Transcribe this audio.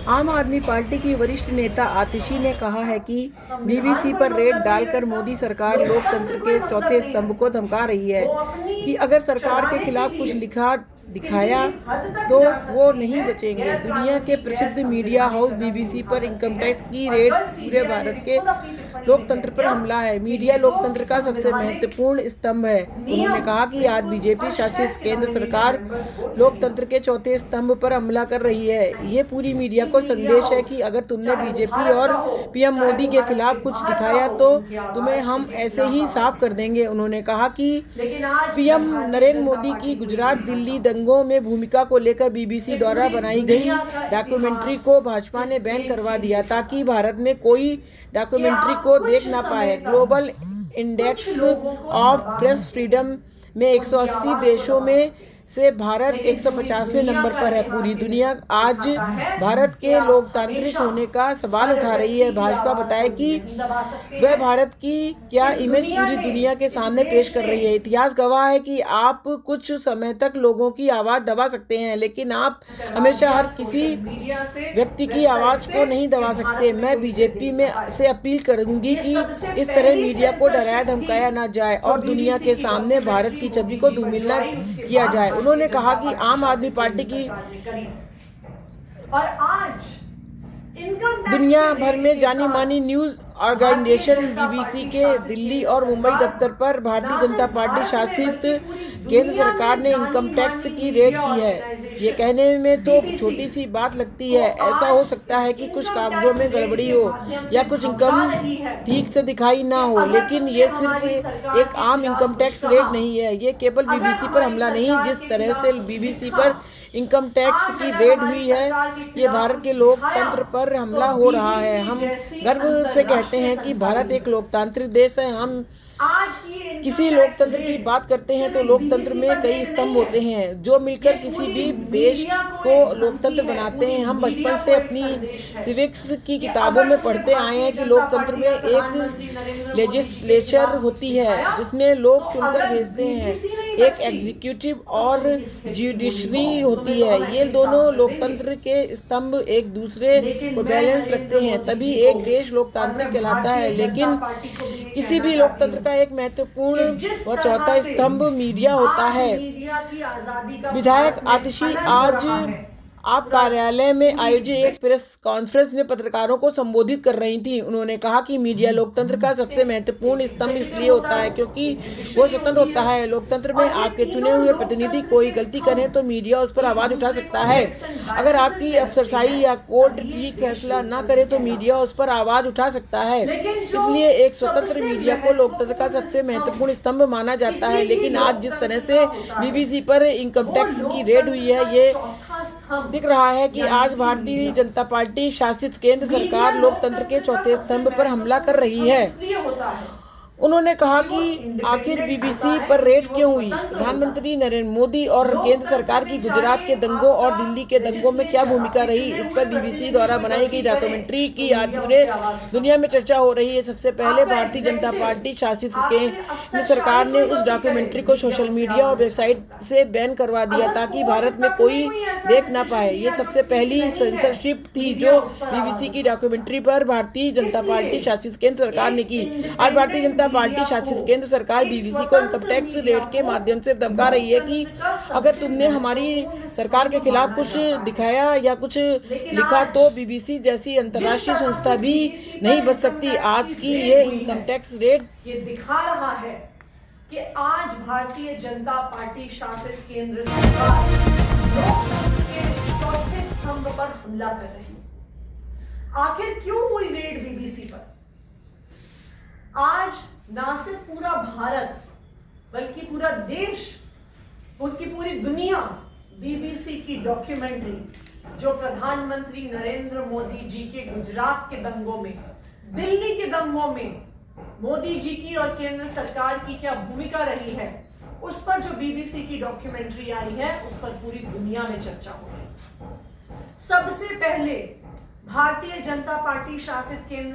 आम आदमी पार्टी की वरिष्ठ नेता आतिशी ने कहा है कि बीबीसी पर रेड डालकर मोदी सरकार लोकतंत्र के चौथे स्तंभ को धमका रही है कि अगर सरकार के खिलाफ कुछ लिखा दिखाया तो वो नहीं बचेंगे। दुनिया के प्रसिद्ध मीडिया हाउस बीबीसी पर इनकम टैक्स की रेड पूरे भारत के लोकतंत्र पर हमला है। मीडिया लोकतंत्र का सबसे महत्वपूर्ण स्तंभ है। उन्होंने कहा कि आज बीजेपी शासित केंद्र सरकार लोकतंत्र के चौथे स्तंभ पर हमला कर रही है। ये पूरी मीडिया को संदेश है कि अगर तुमने बीजेपी और पीएम मोदी के खिलाफ कुछ दिखाया तो तुम्हें हम ऐसे ही साफ कर देंगे। उन्होंने कहा कि पीएम नरेंद्र मोदी की गुजरात दिल्ली दंगों में भूमिका को लेकर बीबीसी द्वारा बनाई गई डॉक्यूमेंट्री को भाजपा ने बैन करवा दिया ताकि भारत में कोई डॉक्यूमेंट्री को देख ना पाए। Global index of press freedom में 180 देशों में से भारत 150वें नंबर पर है। पूरी दुनिया आज भारत के लोकतांत्रिक होने का सवाल उठा रही है। भाजपा बताए कि वह भारत की क्या इमेज पूरी दुनिया के सामने पेश कर रही है। इतिहास गवाह है कि आप कुछ समय तक लोगों की आवाज़ दबा सकते हैं, लेकिन आप हमेशा हर किसी व्यक्ति की आवाज़ को नहीं दबा सकते। मैं बीजेपी में से अपील करूंगी कि इस तरह मीडिया को डराया धमकाया ना जाए और दुनिया के सामने भारत की छवि को धूमिल न किया जाए। उन्होंने कहा कि आम आदमी पार्टी की और आज दुनिया भर में जानी मानी न्यूज ऑर्गेनाइजेशन बीबीसी के दिल्ली और मुंबई दफ्तर पर भारतीय जनता पार्टी शासित केंद्र सरकार ने इनकम टैक्स की रेड की है। ये कहने में तो छोटी सी बात लगती है। ऐसा हो सकता है कि कुछ कागजों में गड़बड़ी हो या कुछ इनकम ठीक से दिखाई ना हो, लेकिन ये सिर्फ एक आम इनकम टैक्स रेड नहीं है। ये केवल बीबीसी पर हमला नहीं, जिस तरह से बीबीसी पर इनकम टैक्स की रेड हुई है, ये भारत के लोकतंत्र पर हमला हो रहा है। हम गर्व से कहते हैं कि भारत एक लोकतांत्रिक देश है। हम किसी लोकतंत्र की बात करते हैं तो लोकतंत्र में कई स्तंभ होते हैं जो मिलकर किसी भी देश को लोकतंत्र बनाते हैं। हम बचपन से अपनी सिविक्स की किताबों में पढ़ते आए हैं कि लोकतंत्र में एक लेजिस्लेचर होती है जिसमें लोग चुनकर भेजते हैं, एक एग्जीक्यूटिव और जुडिशरी होती है। ये दोनों लोकतंत्र के स्तंभ एक दूसरे को बैलेंस रखते हैं, तभी एक देश लोकतांत्रिक कहलाता है। लेकिन किसी भी लोकतंत्र का एक महत्वपूर्ण व चौथा स्तंभ मीडिया होता है। विधायक आतिशी आज आप कार्यालय में आयोजित एक प्रेस कॉन्फ्रेंस में पत्रकारों को संबोधित कर रही थी। उन्होंने कहा कि मीडिया लोकतंत्र का सबसे महत्वपूर्ण स्तंभ इसलिए होता है क्योंकि वो स्वतंत्र होता है। लोकतंत्र में आपके चुने हुए प्रतिनिधि कोई गलती करें तो मीडिया उस पर आवाज उठा सकता है। अगर आपकी अफसरशाही या कोर्ट ठीक फैसला न करे तो मीडिया उस पर आवाज उठा सकता है। इसलिए एक स्वतंत्र मीडिया को लोकतंत्र का सबसे महत्वपूर्ण स्तंभ माना जाता है। लेकिन आज जिस तरह से बीबीसी पर इनकम टैक्स की रेड हुई है, ये दिख रहा है कि आज भारतीय जनता पार्टी शासित केंद्र सरकार लोकतंत्र के चौथे स्तंभ पर हमला कर रही है। उन्होंने कहा कि आखिर बीबीसी पर रेड क्यों हुई। प्रधानमंत्री नरेंद्र मोदी और केंद्र सरकार की गुजरात के दंगों और दिल्ली के दंगों में क्या भूमिका रही, इस पर बीबीसी द्वारा बनाई गई डॉक्यूमेंट्री की आज पूरे दुनिया में चर्चा हो रही है। सबसे पहले भारतीय जनता पार्टी शासित केंद्र सरकार ने उस डॉक्यूमेंट्री को सोशल मीडिया और वेबसाइट से बैन करवा दिया ताकि भारत में कोई देख ना पाए। ये सबसे पहली सेंसरशिप थी जो बीबीसी की डॉक्यूमेंट्री पर भारतीय जनता पार्टी शासित केंद्र सरकार ने की। आज भारतीय जनता पार्टी शासित केंद्र सरकार बीबीसी को इनकम टैक्स रेड के माध्यम से धमका रही है कि अगर तुमने हमारी सरकार के खिलाफ कुछ दिखाया या कुछ लिखा तो बीबीसी जैसी अंतर्राष्ट्रीय संस्था भी नहीं बच सकती। आज की ये इनकम टैक्स रेड ये दिखा रहा है कि आज भारतीय जनता पार्टी शासित केंद्र सरकार लोकतंत्र के चौथे स्तंभ पर हमला कर रही है। आखिर क्यों हुई रेड बीबीसी पर? आज ना सिर्फ पूरा भारत बल्कि पूरा देश, उनकी पूरी दुनिया बीबीसी की डॉक्यूमेंट्री जो प्रधानमंत्री नरेंद्र मोदी जी के गुजरात के दंगों में, दिल्ली के दंगों में मोदी जी की और केंद्र सरकार की क्या भूमिका रही है, उस पर जो बीबीसी की डॉक्यूमेंट्री आई है उस पर पूरी दुनिया में चर्चा हो रही है। सबसे पहले भारतीय जनता पार्टी शासित केंद्र